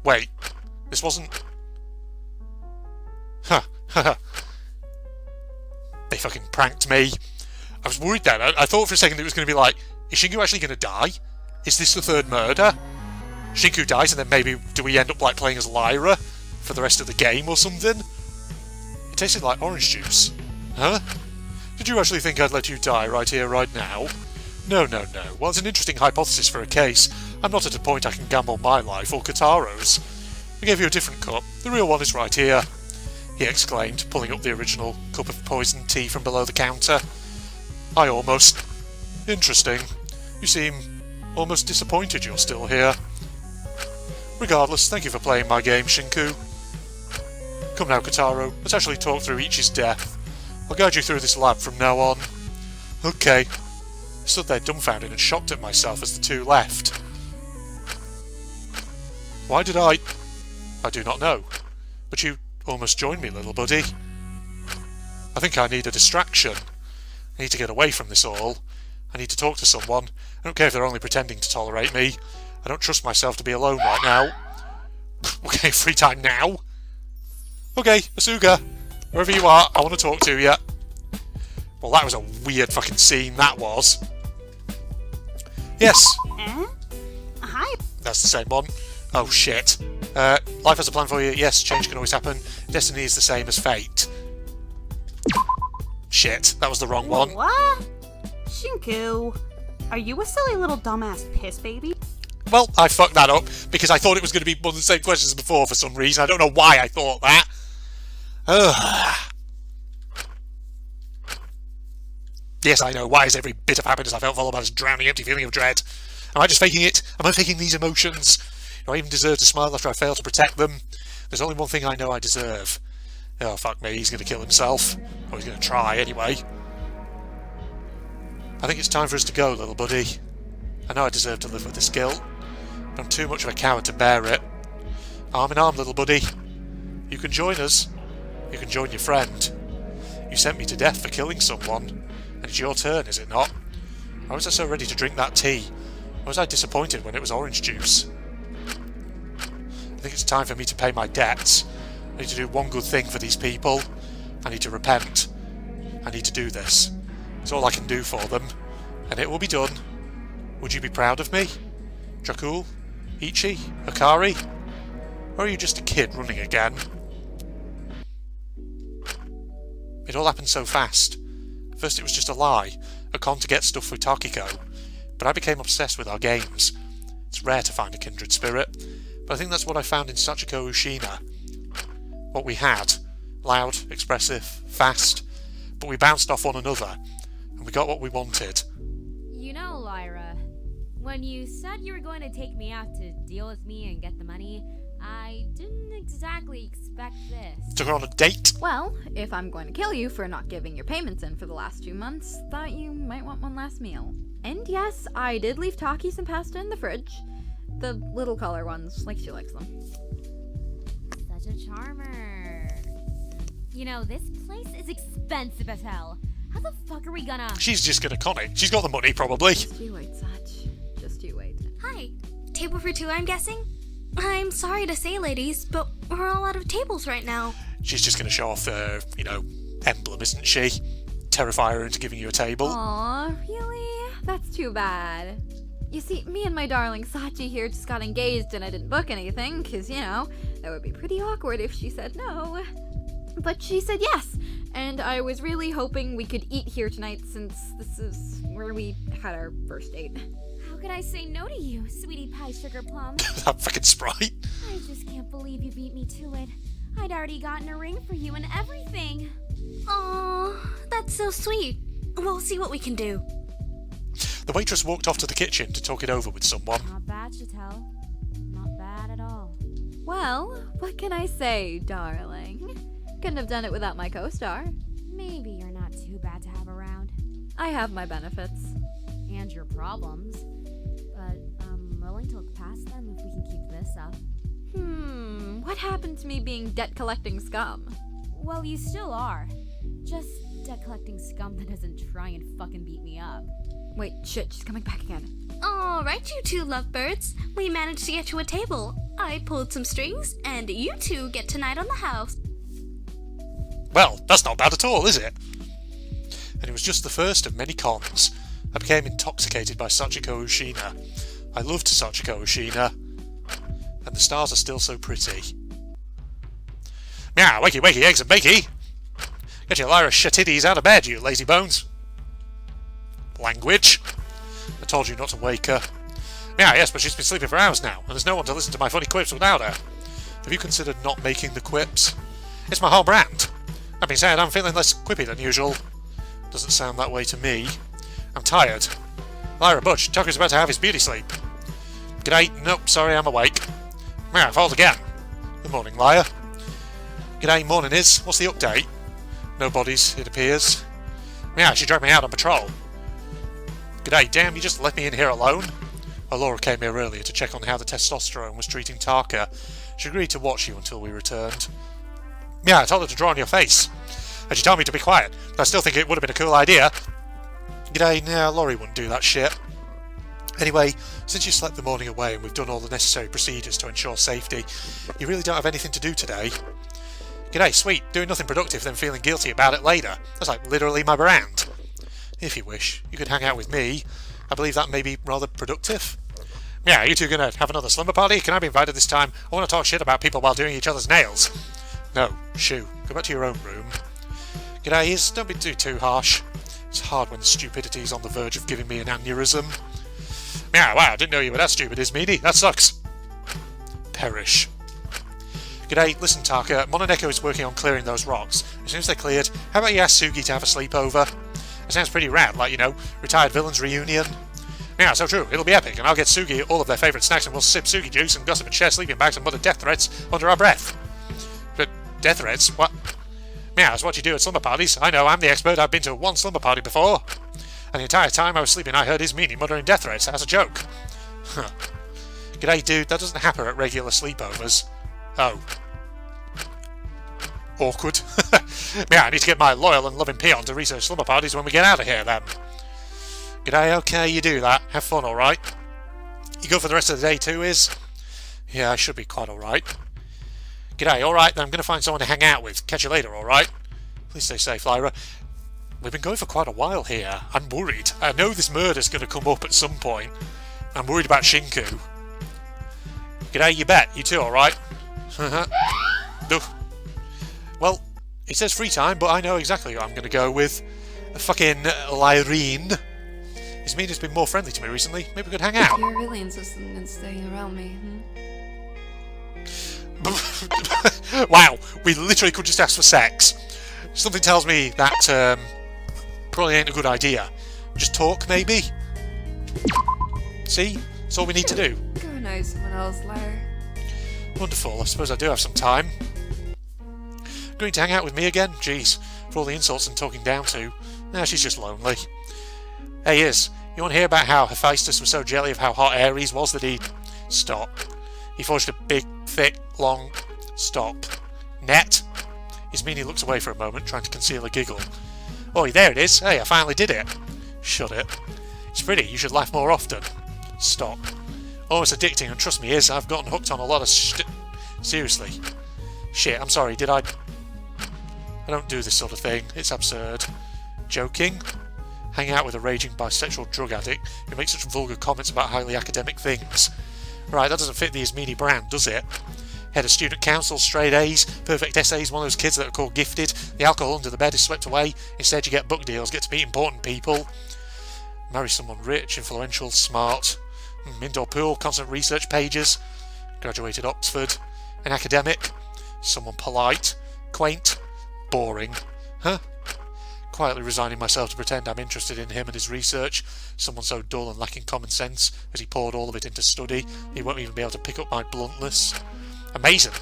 Wait, this wasn't... Huh, haha. They fucking pranked me. I was worried then. I thought for a second it was going to be like, is Shinku actually going to die? Is this the third murder? Shinku dies and then maybe do we end up like playing as Lyra for the rest of the game or something? It tasted like orange juice. Huh? Did you actually think I'd let you die right here, right now? No, no, no. Well, it's an interesting hypothesis for a case. I'm not at a point I can gamble my life or Kataro's. I gave you a different cup. The real one is right here, he exclaimed, pulling up the original cup of poisoned tea from below the counter. I almost... Interesting. You seem almost disappointed you're still here. Regardless, thank you for playing my game, Shinku. Come now, Kotaro, let's actually talk through Ichi's death. I'll guide you through this lab from now on. Okay. I stood there dumbfounded and shocked at myself as the two left. Why did I do not know. But you almost joined me, little buddy. I think I need a distraction. I need to get away from this all. I need to talk to someone. I don't care if they're only pretending to tolerate me. I don't trust myself to be alone right now. Okay, free time now. Okay, Asuga, wherever you are, I want to talk to you. Well, that was a weird fucking scene, that was. Yes. Hi. That's the same one. Oh, shit. Life has a plan for you. Yes, change can always happen. Destiny is the same as fate. Shit, that was the wrong one. What? Shinku, are you a silly little dumbass piss baby? Well, I fucked that up because I thought it was going to be one of the same questions as before for some reason. I don't know why I thought that. Ugh. Yes, I know. Why is every bit of happiness I felt followed by this drowning, empty feeling of dread? Am I just faking it? Am I faking these emotions? Do I even deserve to smile after I fail to protect them? There's only one thing I know I deserve. Oh, fuck me. He's going to kill himself. Or he's going to try, anyway. I think it's time for us to go, little buddy. I know I deserve to live with this guilt. But I'm too much of a coward to bear it. Arm in arm, little buddy. You can join us. You can join your friend. You sent me to death for killing someone. And it's your turn, is it not? Why was I so ready to drink that tea? Why was I disappointed when it was orange juice? I think it's time for me to pay my debts. I need to do one good thing for these people. I need to repent. I need to do this. It's all I can do for them. And it will be done. Would you be proud of me? Dracul? Ichi? Akari? Or are you just a kid running again? It all happened so fast. First it was just a lie, a con to get stuff for Takiko, but I became obsessed with our games. It's rare to find a kindred spirit, but I think that's what I found in Sachiko Ushina. What we had, loud, expressive, fast, but we bounced off one another, and we got what we wanted. You know, Lyra, when you said you were going to take me out to deal with me and get the money, I didn't exactly expect this. Took her on a date? Well, if I'm going to kill you for not giving your payments in for the last 2 months, thought you might want one last meal. And yes, I did leave Taki some pasta in the fridge. The little color ones, like she likes them. Such a charmer. You know, this place is expensive as hell. How the fuck are we gonna... She's just gonna con it. She's got the money, probably. Just you wait, Sach. Just you wait. Hi. Table for two, I'm guessing? I'm sorry to say, ladies, but we're all out of tables right now. She's just gonna show off her, emblem, isn't she? Terrify her into giving you a table. Aw, really? That's too bad. You see, me and my darling Sachi here just got engaged and I didn't book anything, because, that would be pretty awkward if she said no. But she said yes, and I was really hoping we could eat here tonight since this is where we had our first date. How could I say no to you, sweetie pie sugar plum? That fucking sprite. I just can't believe you beat me to it. I'd already gotten a ring for you and everything. Aw, that's so sweet. We'll see what we can do. The waitress walked off to the kitchen to talk it over with someone. Not bad, Chatel. Not bad at all. Well, what can I say, darling? Couldn't have done it without my co-star. Maybe you're not too bad to have around. I have my benefits. And your problems. But I'm willing to look past them if we can keep this up. What happened to me being debt-collecting scum? Well, you still are. Just debt collecting scum that doesn't try and fucking beat me up. Wait, shit, she's coming back again. Alright, you two lovebirds. We managed to get you a table. I pulled some strings, and you two get tonight on the house. Well, that's not bad at all, is it? And it was just the first of many cons. I became intoxicated by Sachiko Ushina. I loved Sachiko Ushina. And the stars are still so pretty. Meow, wakey, wakey, eggs and bakey! Get your Lyra shatiddies out of bed, you lazy bones! Language! I told you not to wake her. Yeah, yes, but she's been sleeping for hours now, and there's no one to listen to my funny quips without her. Have you considered not making the quips? It's my whole brand. That being said, I'm feeling less quippy than usual. Doesn't sound that way to me. I'm tired. Lyra, Butch, Tucker's about to have his beauty sleep. G'day, nope, sorry, I'm awake. Yeah, I failed again. Good morning, Lyra. G'day, morning is. What's the update? No bodies, it appears. Yeah, she dragged me out on patrol. G'day, damn, you just let me in here alone? Laura came here earlier to check on how the testosterone was treating Tarka. She agreed to watch you until we returned. Yeah, I told her to draw on your face. And she told me to be quiet, but I still think it would have been a cool idea. G'day, nah, Laurie wouldn't do that shit. Anyway, since you slept the morning away and we've done all the necessary procedures to ensure safety, you really don't have anything to do today. G'day, sweet, doing nothing productive then feeling guilty about it later. That's like literally my brand. If you wish, you could hang out with me. I believe that may be rather productive. Yeah, you two gonna have another slumber party? Can I be invited this time? I want to talk shit about people while doing each other's nails. No, shoo, go back to your own room. G'day, Iz, don't be too harsh. It's hard when stupidity's on the verge of giving me an aneurysm. Yeah, wow, I didn't know you were that stupid, Izmini. That sucks. Perish. G'day, listen Taka, Mononeko is working on clearing those rocks. As soon as they're cleared, how about you ask Sugi to have a sleepover? It sounds pretty rad, like, you know, retired villains reunion. Yeah, so true, it'll be epic, and I'll get Sugi all of their favourite snacks and we'll sip Sugi juice and gossip and share sleeping bags and mutter death threats under our breath. But, death threats? What? Yeah, that's what you do at slumber parties. I know, I'm the expert, I've been to one slumber party before. And the entire time I was sleeping I heard his meanie muttering death threats as a joke. Huh. G'day dude, that doesn't happen at regular sleepovers. Oh. Awkward. Yeah, I need to get my loyal and loving peon to research slumber parties when we get out of here then. G'day, okay, you do that. Have fun, alright? You go for the rest of the day too, Iz? Yeah, I should be quite alright. G'day, alright, then I'm going to find someone to hang out with. Catch you later, alright? Please stay safe, Lyra. We've been going for quite a while here. I'm worried. I know this murder's going to come up at some point. I'm worried about Shinku. G'day, you bet. You too, alright? Well, it says free time, but I know exactly what I'm going to go with. Fucking Lyrene. Ismina's been more friendly to me recently. Maybe we could hang out. You're really insistent in staying around me, Wow, we literally could just ask for sex. Something tells me that probably ain't a good idea. Just talk, maybe? See? That's all we need to do. Go know someone else, Lyra. Wonderful, I suppose I do have some time. Going to hang out with me again? Jeez, for all the insults and talking down to. Nah, she's just lonely. Hey, Iz, you want to hear about how Hephaestus was so jelly of how hot Ares was that he... Stop. He forged a big, thick, long... Stop. Net? Ismini looks away for a moment, trying to conceal a giggle. Oh, there it is. Hey, I finally did it. Shut it. It's pretty, you should laugh more often. Stop. Oh, it's addicting, and trust me, Iz, I've gotten hooked on a lot of Seriously. Shit, I'm sorry, did I don't do this sort of thing. It's absurd. Joking? Hang out with a raging bisexual drug addict who makes such vulgar comments about highly academic things. Right, that doesn't fit the Ismini brand, does it? Head of student council, straight A's, perfect essays, one of those kids that are called gifted, the alcohol under the bed is swept away, instead you get book deals, get to meet important people. Marry someone rich, influential, smart. Indoor pool, constant research pages. Graduated Oxford. An academic. Someone polite. Quaint. Boring. Huh? Quietly resigning myself to pretend I'm interested in him and his research. Someone so dull and lacking common sense that he poured all of it into study, he won't even be able to pick up my bluntness. Amazing!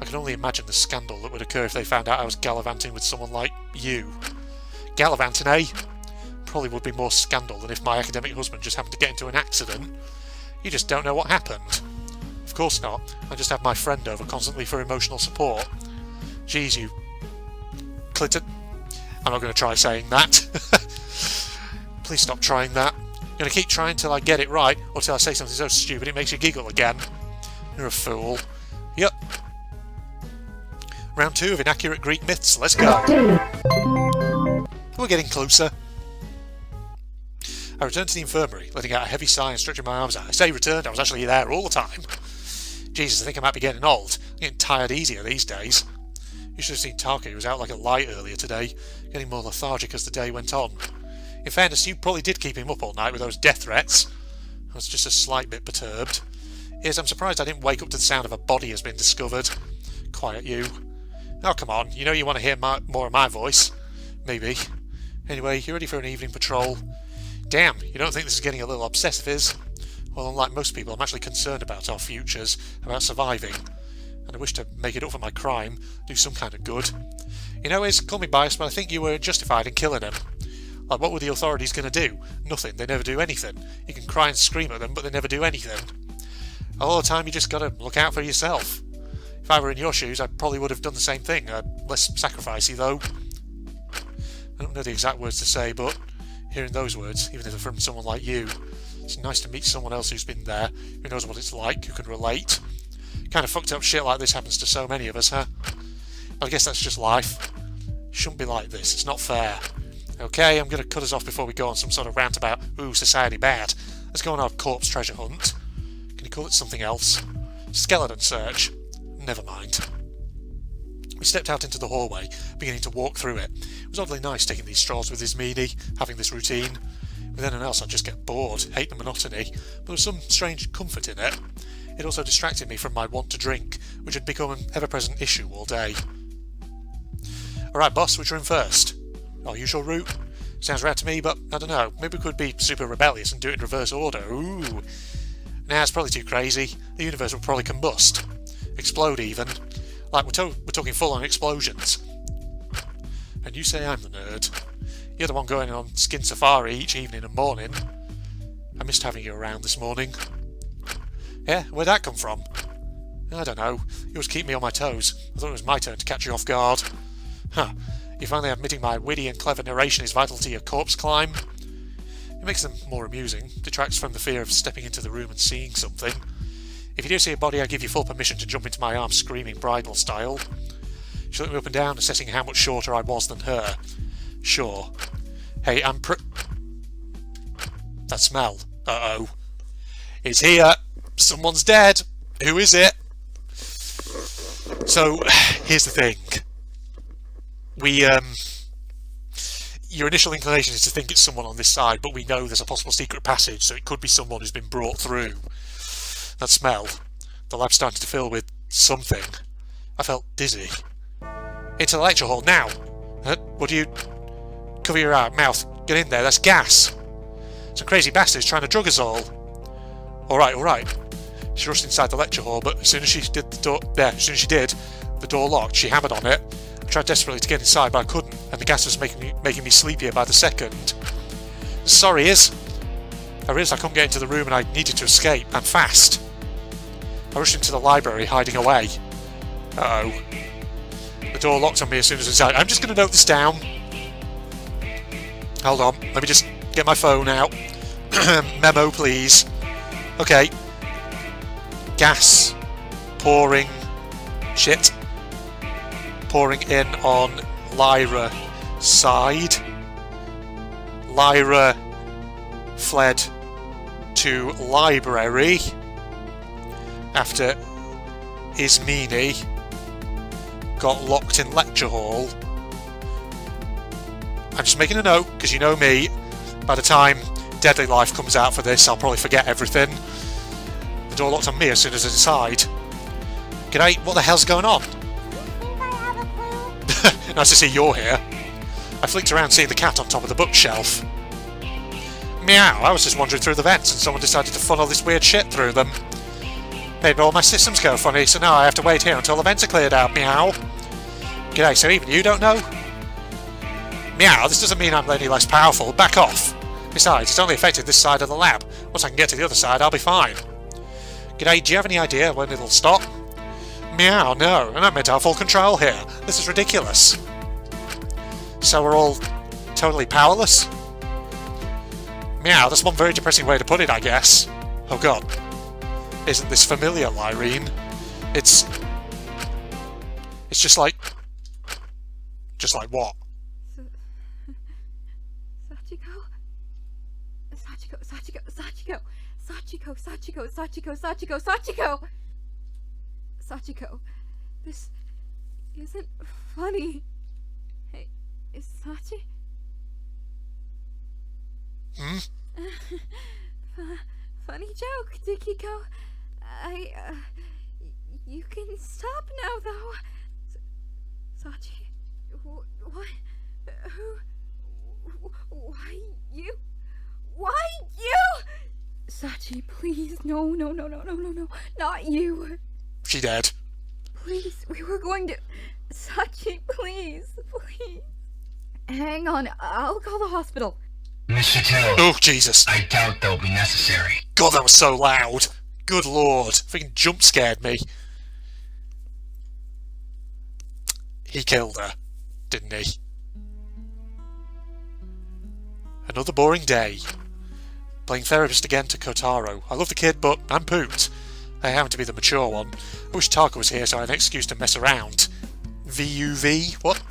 I can only imagine the scandal that would occur if they found out I was gallivanting with someone like you. Gallivanting, eh? Probably would be more scandal than if my academic husband just happened to get into an accident. You just don't know what happened. Of course not. I just have my friend over constantly for emotional support. Jeez, you... I'm not going to try saying that. Please stop trying that. I'm going to keep trying till I get it right, or till I say something so stupid it makes you giggle again. You're a fool. Yep. Round 2 of Inaccurate Greek Myths. Let's go. We're getting closer. I returned to the infirmary, letting out a heavy sigh and stretching my arms out. I say returned, I was actually there all the time. Jesus, I think I might be getting old. I'm getting tired easier these days. You should have seen Taka, who was out like a light earlier today, getting more lethargic as the day went on. In fairness, you probably did keep him up all night with those death threats. I was just a slight bit perturbed. Yes, I'm surprised I didn't wake up to the sound of a body has been discovered. Quiet, you. Oh, come on, you know you want to hear more of my voice. Maybe. Anyway, you ready for an evening patrol? Damn, you don't think this is getting a little obsessive, is? Well, unlike most people, I'm actually concerned about our futures, about surviving. And I wish to make it up for my crime, do some kind of good. You know, call me biased, but I think you were justified in killing him. Like, what were the authorities going to do? Nothing. They never do anything. You can cry and scream at them, but they never do anything. A lot of the time, you just got to look out for yourself. If I were in your shoes, I probably would have done the same thing. Less sacrificey, though. I don't know the exact words to say, but hearing those words, even if they're from someone like you, it's nice to meet someone else who's been there, who knows what it's like, who can relate. Kind of fucked up shit like this happens to so many of us, huh? But I guess that's just life. Shouldn't be like this. It's not fair. Okay, I'm going to cut us off before we go on some sort of rant about, ooh, society bad. Let's go on our corpse treasure hunt. Can you call it something else? Skeleton search. Never mind. We stepped out into the hallway, beginning to walk through it. It was oddly nice taking these strolls with Ismini, having this routine. With anyone else I'd just get bored, hate the monotony, but there was some strange comfort in it. It also distracted me from my want to drink, which had become an ever-present issue all day. Alright boss, which room first? Our usual route? Sounds rad to me, but I don't know, maybe we could be super rebellious and do it in reverse order. Ooh. Nah, it's probably too crazy. The universe would probably combust. Explode even. Like, we're talking full-on explosions. And you say I'm the nerd. You're the one going on skin safari each evening and morning. I missed having you around this morning. Yeah, where'd that come from? I don't know. You always keep me on my toes. I thought it was my turn to catch you off guard. Huh. You finally admitting my witty and clever narration is vital to your corpse climb? It makes them more amusing. Detracts from the fear of stepping into the room and seeing something. If you do see a body, I give you full permission to jump into my arms screaming bridal style. She looked me up and down, assessing how much shorter I was than her. Sure. Hey, that smell. Uh-oh. It's here. Someone's dead. Who is it? So, here's the thing. Your initial inclination is to think it's someone on this side, but we know there's a possible secret passage, so it could be someone who's been brought through. That smell. The lab's starting to fill with something. I felt dizzy. Into the lecture hall, now! What do you... Cover your mouth. Get in there, that's gas! Some crazy bastard's trying to drug us all. Alright. She rushed inside the lecture hall, but as soon as she did, the door locked. She hammered on it. I tried desperately to get inside, but I couldn't, and the gas was making me sleepier by the second. Sorry, I realised I couldn't get into the room and I needed to escape, and fast. I rushed into the library, hiding away. Uh-oh. The door locked on me as soon as I was inside. I'm just going to note this down. Hold on, let me just get my phone out. Memo, please. Okay. Gas. Pouring. Shit. Pouring in on Lyra side. Lyra fled to library after Ismini got locked in lecture hall. I'm just making a note, because you know me, by the time Deadly Life comes out for this, I'll probably forget everything. The door locked on me as soon as I decide. G'day, what the hell's going on? Nice to see you're here. I flicked around seeing the cat on top of the bookshelf. Meow, I was just wandering through the vents and someone decided to funnel this weird shit through them. Made all my systems go funny, so now I have to wait here until the vents are cleared out, meow. G'day, so even you don't know? Meow, this doesn't mean I'm any less powerful, back off. Besides, it's only affected this side of the lab. Once I can get to the other side, I'll be fine. G'day, do you have any idea when it'll stop? Meow, no, I'm not meant to have full control here. This is ridiculous. So we're all totally powerless? Meow, that's one very depressing way to put it, I guess. Oh god. Isn't this familiar, Lyrene? It's just like... Just like what? Sachiko, this isn't funny. Hey, is Sachi? Funny joke, Dikiko. You can stop now, though. Sachi, what? Who? Why you? Why you? Sachi, please, no, not you. She dead. Please, we were going to... Sachi, please. Hang on, I'll call the hospital. Mr. Till. Oh, Jesus. I doubt they'll be necessary. God, that was so loud. Good lord. Freaking jump scared me. He killed her, didn't he? Another boring day. Playing therapist again to Kotaro. I love the kid, but I'm pooped. I happen to be the mature one. I wish Taka was here so I had an excuse to mess around. VUV? What?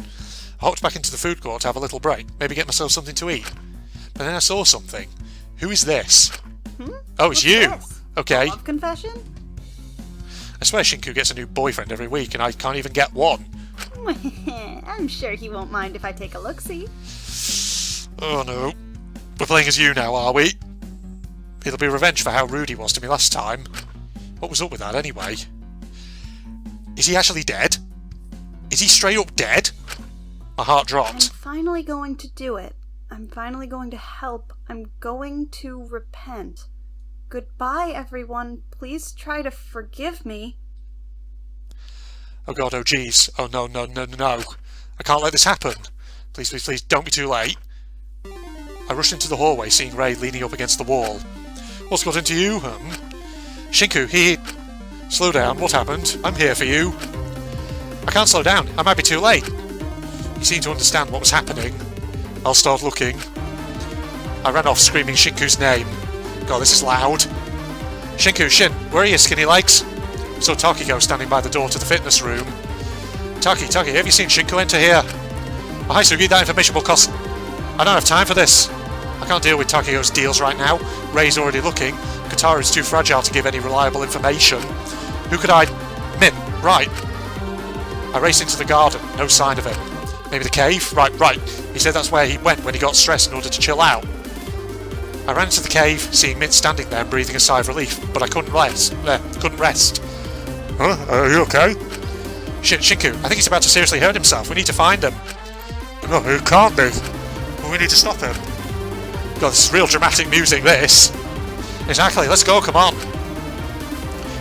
I hopped back into the food court to have a little break. Maybe get myself something to eat. But then I saw something. Who is this? Oh, it's you! This? Okay. Love confession? I swear Shinku gets a new boyfriend every week and I can't even get one. I'm sure he won't mind if I take a look-see. Oh no. We're playing as you now, are we? It'll be revenge for how rude he was to me last time. What was up with that anyway? Is he actually dead? Is he straight up dead? My heart I'm dropped. finally going to do it. I'm finally going to help. I'm going to repent. Goodbye, everyone. Please try to forgive me. Oh god, oh jeez. Oh no. I can't let this happen. Please, don't be too late. I rushed into the hallway, seeing Ray leaning up against the wall. What's got into you, Shinku, Slow down, what happened? I'm here for you. I can't slow down, I might be too late. He seemed to understand what was happening. I'll start looking. I ran off screaming Shinku's name. God, this is loud. Shinku, Shin, where are you, skinny legs? I saw Takiko standing by the door to the fitness room. Taki, have you seen Shinku enter here? Oh, hi, Sugi, that information will cost... I don't have time for this. I can't deal with Takiko's deals right now. Ray's already looking. Kataru's too fragile to give any reliable information. Who could I... Min, right. I raced into the garden. No sign of him. Maybe the cave? Right. He said that's where he went when he got stressed in order to chill out. I ran into the cave, seeing Mint standing there and breathing a sigh of relief, but I couldn't rest. Huh? Are you okay? Shinku, I think he's about to seriously hurt himself. We need to find him. No, he can't be. We need to stop him. God, this is real dramatic music, this. Exactly, let's go, come on.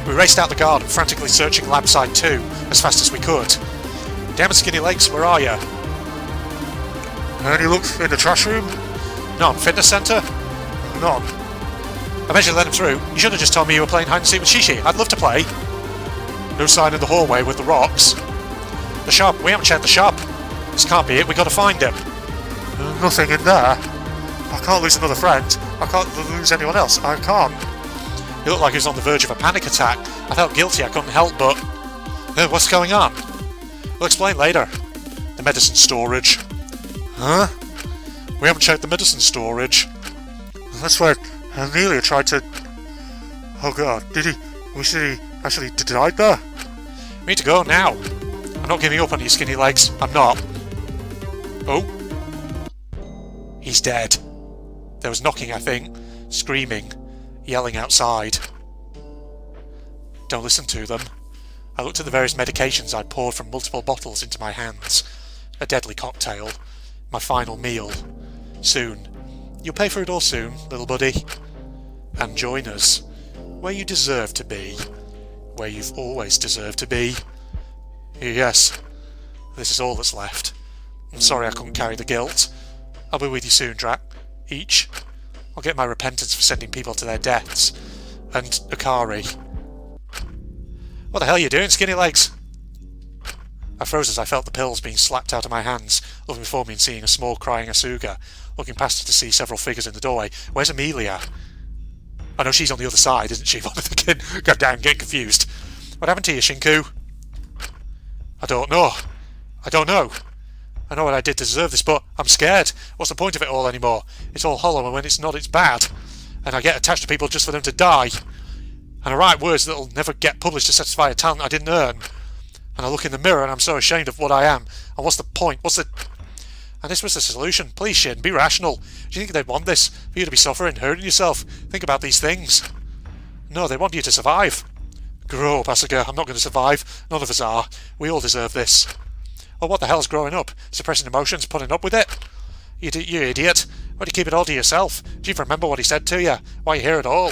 We raced out the garden, frantically searching lab side 2 as fast as we could. Damn it, skinny legs, where are you? Any looks in the trash room? None. Fitness centre? None. I eventually let him through. You should have just told me you were playing hide and seek with Shishi. I'd love to play. No sign in the hallway with the rocks. The shop. We haven't checked the shop. This can't be it. We gotta find him. Nothing in there. I can't lose another friend. I can't lose anyone else. I can't. He looked like he was on the verge of a panic attack. I felt guilty. I couldn't help but... what's going on? We'll explain later. The medicine storage. Huh? We haven't checked the medicine storage. That's where Amelia tried to... Oh god, did he... We said he actually died there? We need to go now. I'm not giving up on you, skinny legs. I'm not. Oh. He's dead. There was knocking, I think. Screaming. Yelling outside. Don't listen to them. I looked at the various medications I'd poured from multiple bottles into my hands. A deadly cocktail. My final meal. Soon. You'll pay for it all soon, little buddy. And join us. Where you deserve to be. Where you've always deserved to be. Yes. This is all that's left. I'm sorry I couldn't carry the guilt. I'll be with you soon, Drac. Each. I'll get my repentance for sending people to their deaths. And Akari. What the hell are you doing, skinny legs? I froze as I felt the pills being slapped out of my hands, looking before me and seeing a small crying Asuka, looking past her to see several figures in the doorway. Where's Amelia? I know she's on the other side, isn't she? What am I thinking? God damn, I'm getting confused. What happened to you, Shinku? I don't know. I don't know. I know what I did to deserve this, but I'm scared. What's the point of it all anymore? It's all hollow, and when it's not, it's bad. And I get attached to people just for them to die. And I write words that'll never get published to satisfy a talent I didn't earn. And I look in the mirror and I'm so ashamed of what I am. And what's the point? And this was the solution. Please, Shin, be rational. Do you think they'd want this? For you to be suffering, hurting yourself? Think about these things. No, they want you to survive. Grow up, Asuka. I'm not going to survive. None of us are. We all deserve this. Oh, what the hell's growing up? Suppressing emotions, putting up with it? You idiot. Why do you keep it all to yourself? Do you even remember what he said to you? Why you're here at all?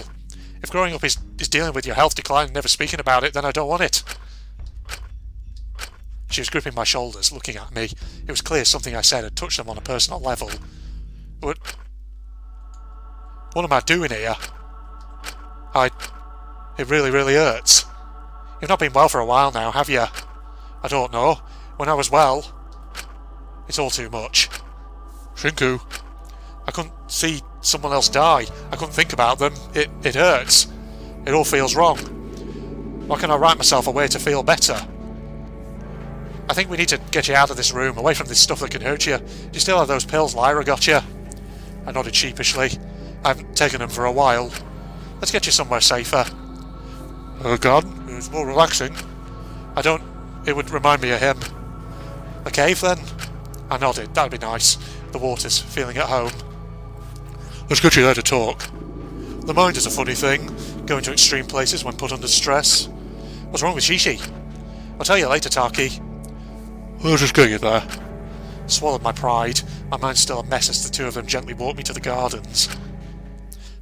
If growing up is dealing with your health decline and never speaking about it, then I don't want it. She was gripping my shoulders, looking at me. It was clear something I said had touched them on a personal level. What am I doing here? It really, really hurts. You've not been well for a while now, have you? I don't know. When I was well, it's all too much. Shinku. I couldn't see someone else die. I couldn't think about them. It hurts. It all feels wrong. Why can't I write myself a way to feel better? I think we need to get you out of this room, away from this stuff that can hurt you. Do you still have those pills Lyra got you? I nodded sheepishly. I haven't taken them for a while. Let's get you somewhere safer. Oh God, it's more relaxing. It would remind me of him. A cave then? I nodded. That'd be nice. The water's feeling at home. Let's get you there to talk. The mind is a funny thing, going to extreme places when put under stress. What's wrong with Shishi? I'll tell you later, Taki. I'll just get you there. Swallowed my pride. My mind's still a mess as the two of them gently walked me to the gardens.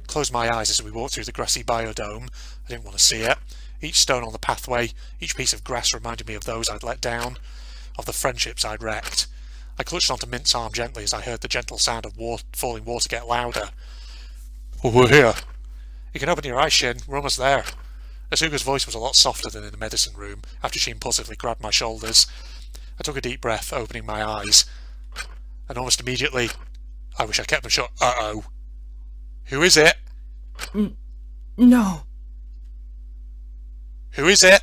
Closed my eyes as we walked through the grassy biodome. I didn't want to see it. Each stone on the pathway, each piece of grass reminded me of those I'd let down, of the friendships I'd wrecked. I clutched onto Mint's arm gently as I heard the gentle sound of falling water get louder. Oh, we're here. You can open your eyes, Shin. We're almost there. Asuka's voice was a lot softer than in the medicine room, after she impulsively grabbed my shoulders. I took a deep breath, opening my eyes. And almost immediately, I wish I kept them shut. Uh-oh. Who is it? No. Who is it?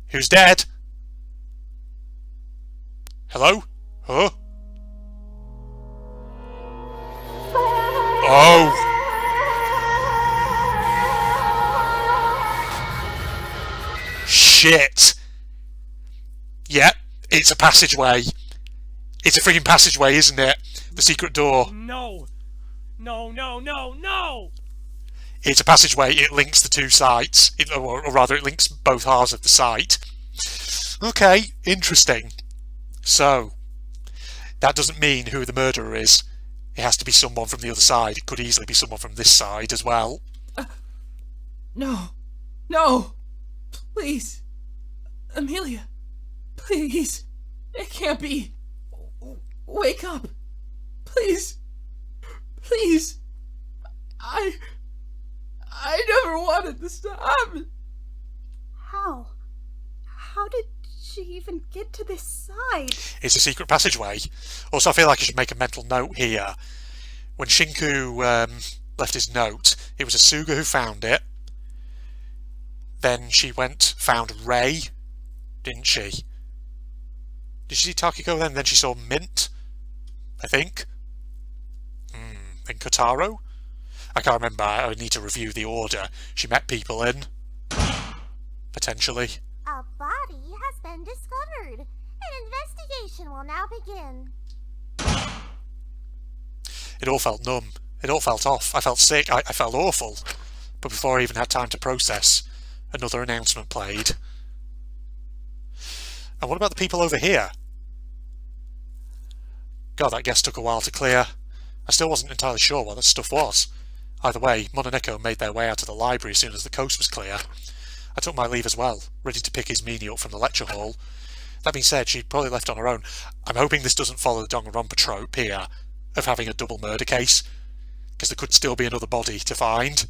Who's dead? Hello? Huh? Oh! Shit! Yeah, it's a passageway. It's a freaking passageway, isn't it? The secret door. No! No, no, no, no! It's a passageway. It links the two sites. Or rather, it links both halves of the site. Okay, interesting. So, that doesn't mean who the murderer is. It has to be someone from the other side. It could easily be someone from this side as well. No. No! Please. Amelia. Please. It can't be. Wake up. Please. Please. I never wanted this to happen. How? How did she even get to this side? It's a secret passageway. Also, I feel like I should make a mental note here. When Shinku left his note, it was Asuga who found it. Then she found Ray, didn't she? Did she see Takiko then? Then she saw Mint, I think. Then Kotaro? I can't remember. I would need to review the order she met people in. Potentially. A body has been discovered. An investigation will now begin. It all felt numb. It all felt off. I felt sick. I felt awful. But before I even had time to process, another announcement played. And what about the people over here? God, that guess took a while to clear. I still wasn't entirely sure what that stuff was. Either way, Mon and Echo made their way out of the library as soon as the coast was clear. I took my leave as well, ready to pick Izmini up from the lecture hall. That being said, she'd probably left on her own. I'm hoping this doesn't follow the Danganronpa trope here of having a double murder case, because there could still be another body to find.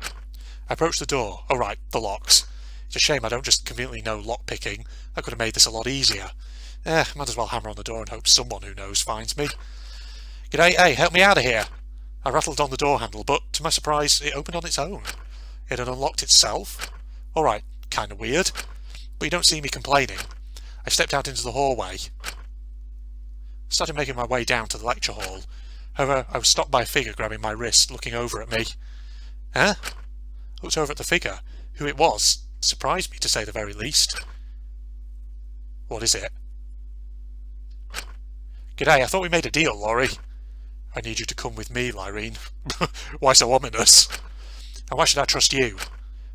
I approached the door. Oh right, the locks. It's a shame I don't just conveniently know lockpicking. I could have made this a lot easier. Might as well hammer on the door and hope someone who knows finds me. G'day, hey, help me out of here. I rattled on the door handle, but to my surprise, it opened on its own. It had unlocked itself. Alright, kinda weird. But you don't see me complaining. I stepped out into the hallway. Started making my way down to the lecture hall. However, I was stopped by a figure grabbing my wrist, looking over at me. Huh? I looked over at the figure. Who it was surprised me, to say the very least. What is it? G'day, I thought we made a deal, Laurie. I need you to come with me, Lyrene. Why so ominous? And why should I trust you?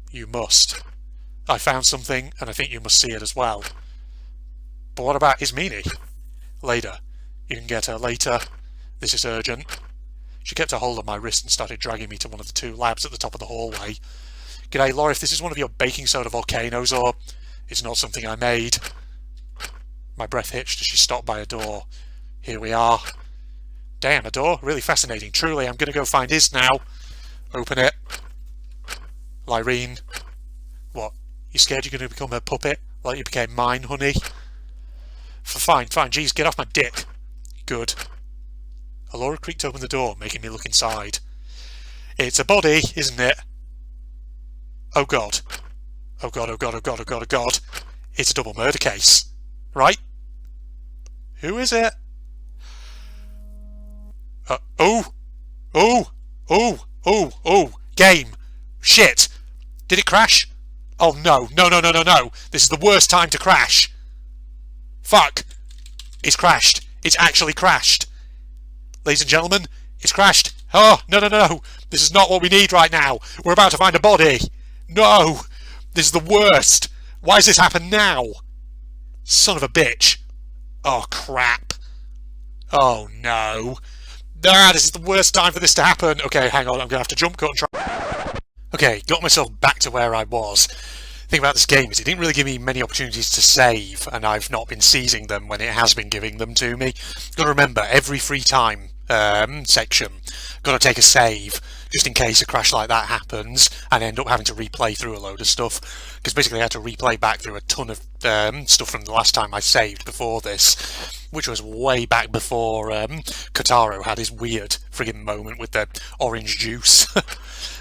You must. I found something, and I think you must see it as well. But what about Ismini? Later. You can get her later. This is urgent. She kept a hold of my wrist and started dragging me to one of the two labs at the top of the hallway. G'day, Laurie, if this is one of your baking soda volcanoes, or it's not something I made. My breath hitched as she stopped by a door. Here we are. Damn, a door? Really fascinating. Truly, I'm going to go find Is now. Open it. Lyrene. What? You scared you're going to become her puppet? Like you became mine, honey? Fine. Jeez, get off my dick. Good. Alora creaked open the door, making me look inside. It's a body, isn't it? Oh god. Oh god. It's a double murder case. Right? Who is it? Game. Shit. Did it crash? Oh no. This is the worst time to crash. Fuck. It's crashed. It's actually crashed. Ladies and gentlemen, it's crashed. Oh, no. This is not what we need right now. We're about to find a body. No. This is the worst. Why has this happened now? Son of a bitch. Oh, crap. Oh, no. This is the worst time for this to happen. Okay, hang on. I'm going to have to jump cut and try. Okay, got myself back to where I was. The thing about this game is it didn't really give me many opportunities to save, and I've not been seizing them when it has been giving them to me. Got to remember, every free time section, got to take a save, just in case a crash like that happens, and end up having to replay through a load of stuff. Because basically I had to replay back through a ton of stuff from the last time I saved before this, which was way back before Kotaro had his weird friggin' moment with the orange juice.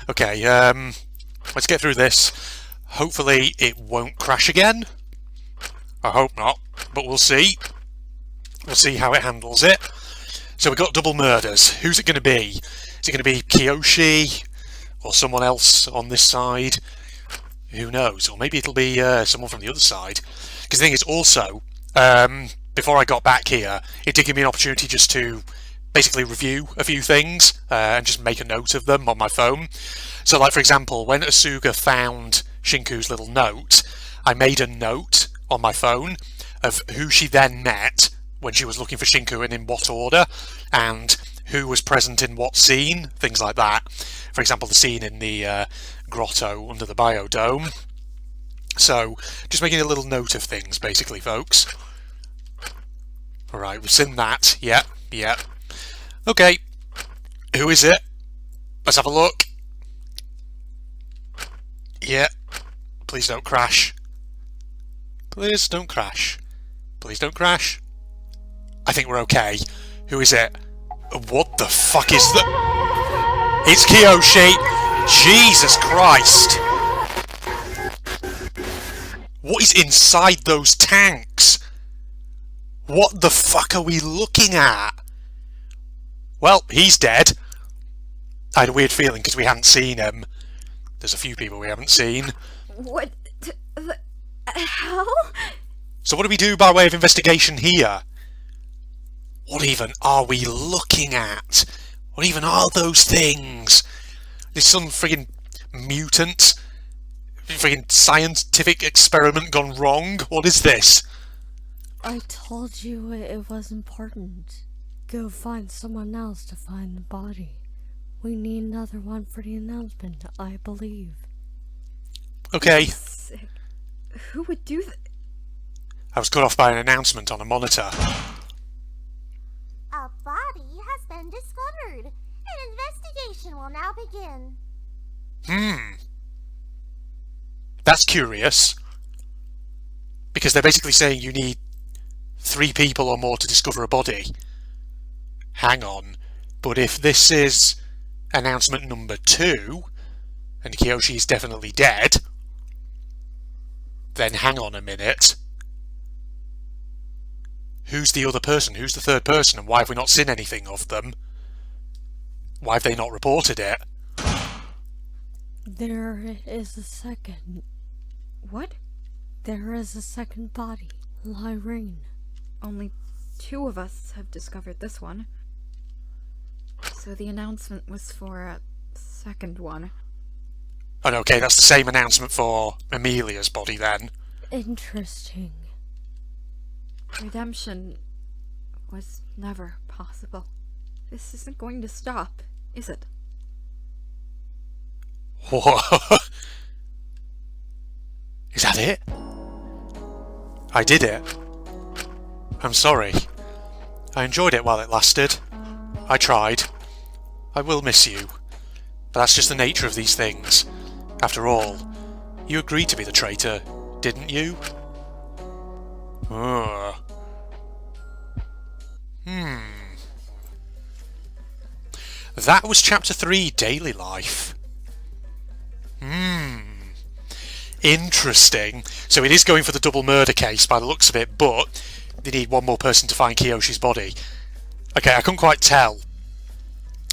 Okay, let's get through this. Hopefully it won't crash again. I hope not, but we'll see. We'll see how it handles it. So we've got double murders. Who's it going to be? Is it going to be Kiyoshi or someone else on this side? Who knows? Or maybe it'll be someone from the other side. Because the thing is also, before I got back here, it did give me an opportunity just to basically review a few things and just make a note of them on my phone. So like for example, when Asuga found Shinku's little note, I made a note on my phone of who she then met when she was looking for Shinku and in what order, and who was present in what scene, things like that. For example, the scene in the grotto under the biodome. So, just making a little note of things, basically, folks. Alright, we've seen that. Yep. Okay, who is it? Let's have a look. Yeah. Please don't crash. Please don't crash. Please don't crash. I think we're okay. Who is it? What the fuck is that? It's Kiyoshi! Jesus Christ! What is inside those tanks? What the fuck are we looking at? Well, he's dead. I had a weird feeling because we hadn't seen him. There's a few people we haven't seen. What the hell? So what do we do by way of investigation here? What even are we looking at? What even are those things? Is some friggin' mutant? Friggin' scientific experiment gone wrong? What is this? I told you it was important. Go find someone else to find the body. We need another one for the announcement, I believe. Okay. Sick. Who would do that? I was cut off by an announcement on a monitor. A body has been discovered. An investigation will now begin. That's curious. Because they're basically saying you need 3 people or more to discover a body. Hang on. But if this is announcement number 2, and Kiyoshi's definitely dead, then hang on a minute. Who's the other person? Who's the third person? And why have we not seen anything of them? Why have they not reported it? There is a second. What? There is a second body. Lyrene. Only 2 of us have discovered this one. So the announcement was for a second one. Oh, no, okay, that's the same announcement for Amelia's body then. Interesting. Redemption was never possible. This isn't going to stop, is it? Whoa. Is that it? I did it. I'm sorry. I enjoyed it while it lasted. I tried. I will miss you. But that's just the nature of these things. After all, you agreed to be the traitor, didn't you? That was Chapter 3, Daily Life. Interesting. So it is going for the double murder case by the looks of it, but they need 1 more person to find Kiyoshi's body. Okay, I couldn't quite tell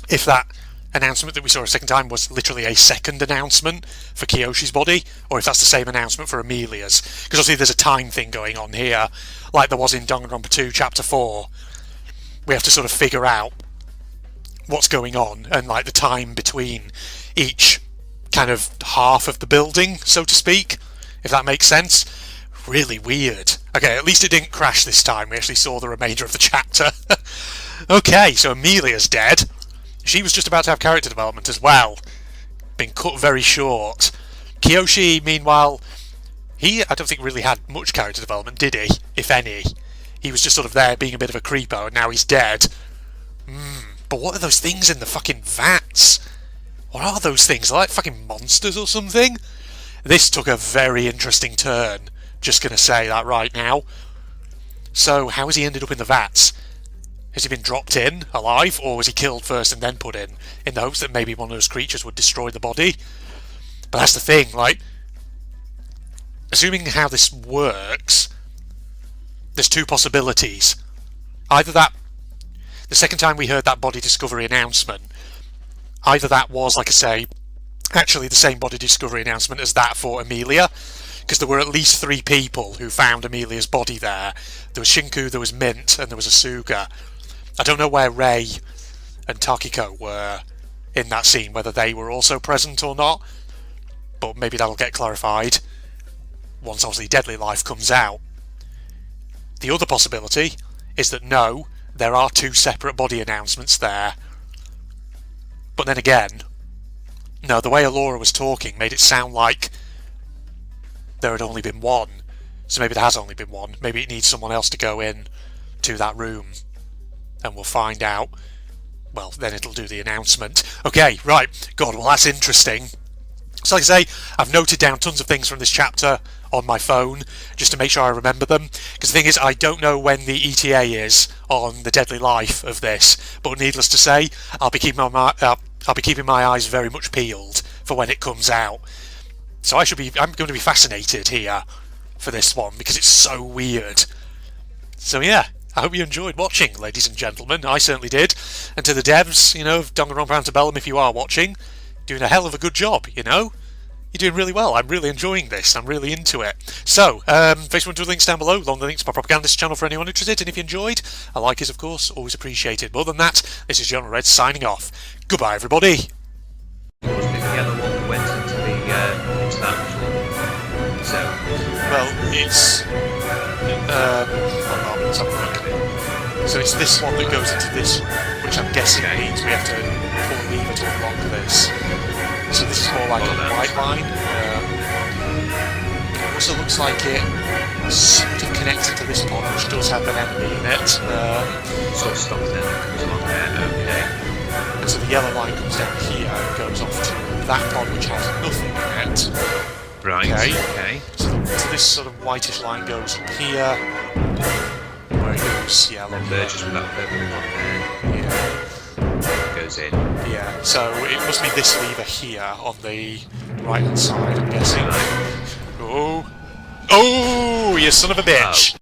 if that announcement that we saw a second time was literally a second announcement for Kiyoshi's body, or if that's the same announcement for Amelia's. Because obviously there's a time thing going on here, like there was in Danganronpa 2 Chapter 4. We have to sort of figure out what's going on, and like the time between each kind of half of the building, so to speak, if that makes sense. Really weird. Okay, at least it didn't crash this time. We actually saw the remainder of the chapter. Okay, so Amelia's dead. She was just about to have character development as well. Been cut very short. Kiyoshi, meanwhile, I don't think really had much character development, did he? If any. He was just sort of there being a bit of a creepo, and now he's dead. But what are those things in the fucking vats? What are those things? Are they like fucking monsters or something? This took a very interesting turn. Just gonna say that right now. So, how has he ended up in the vats? Has he been dropped in, alive, or was he killed first and then put in the hopes that maybe one of those creatures would destroy the body? But that's the thing, like, assuming how this works, there's 2 possibilities. Either that, the second time we heard that body discovery announcement, either that was, like I say, actually the same body discovery announcement as that for Amelia, because there were at least 3 people who found Amelia's body there. There was Shinku, there was Mint, and there was Asuga. I don't know where Rei and Takiko were in that scene, whether they were also present or not, but maybe that'll get clarified once obviously Deadly Life comes out. The other possibility is that no, there are 2 separate body announcements there. But then again, no, the way Alora was talking made it sound like there had only been 1. So maybe there has only been 1. Maybe it needs someone else to go in to that room. And we'll find out. Well, then it'll do the announcement. Okay, right. God, well that's interesting. So like I say, I've noted down tons of things from this chapter on my phone, just to make sure I remember them. Because the thing is, I don't know when the ETA is on the Deadly Life of this. But needless to say, I'll be keeping my eyes very much peeled for when it comes out. So I'm going to be fascinated here for this one, because it's so weird. So yeah, I hope you enjoyed watching, ladies and gentlemen. I certainly did. And to the devs, of Danganronpa Antebellum, if you are watching, doing a hell of a good job, You're doing really well. I'm really enjoying this. I'm really into it. So, Facebook and links down below, along the links to my propagandist channel for anyone interested. And if you enjoyed, a like is, of course, always appreciated. More than that, this is John Red signing off. Goodbye, everybody. The yellow one went into that zone. Well, it's hold on, let's have a look. So it's this one that goes into this, which I'm guessing means we have to pull a lever to unlock this. So this is more like a white line. It also looks like it's sort of connected to this pod, which does have an enemy in it. So it stops there and comes along there, okay. And so the yellow line comes down here and goes off to that pod, which has nothing in it. Right, okay. So this sort of whitish line goes here, where it goes yellow. And merges with that purple one there. Yeah. Goes in. Yeah, so it must be this lever here on the right hand side, I'm guessing. Oh! Oh, you son of a bitch!